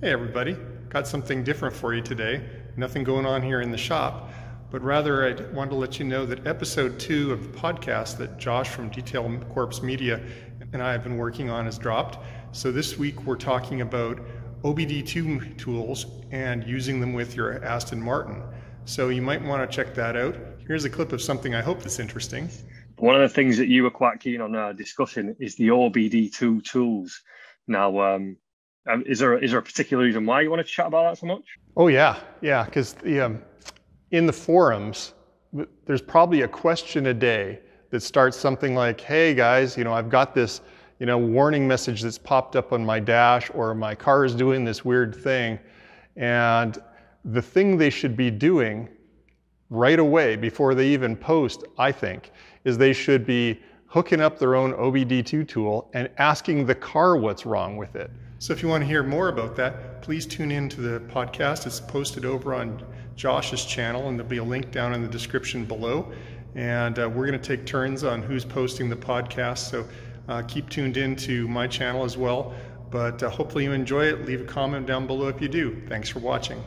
Hey everybody, got something different for you today. Nothing going on here in the shop, but rather I wanted to let you know that episode 2 of the podcast that Josh from Detail Corps Media and I have been working on has dropped. So this week we're talking about OBD2 tools and using them with your Aston Martin. So you might want to check that out. Here's a clip of something I hope that's interesting. One of the things that you were quite keen on discussing is the OBD2 tools. Now, is there a particular reason why you want to chat about that so much? Oh yeah, because in the forums, there's probably a question a day that starts something like, hey guys, I've got this, warning message that's popped up on my dash, or my car is doing this weird thing. And the thing they should be doing right away before they even post, I think, is they should be hooking up their own OBD2 tool and asking the car what's wrong with it. So if you want to hear more about that, please tune in to the podcast. It's posted over on Josh's channel, and there'll be a link down in the description below. And we're going to take turns on who's posting the podcast, so keep tuned in to my channel as well. But hopefully you enjoy it. Leave a comment down below if you do. Thanks for watching.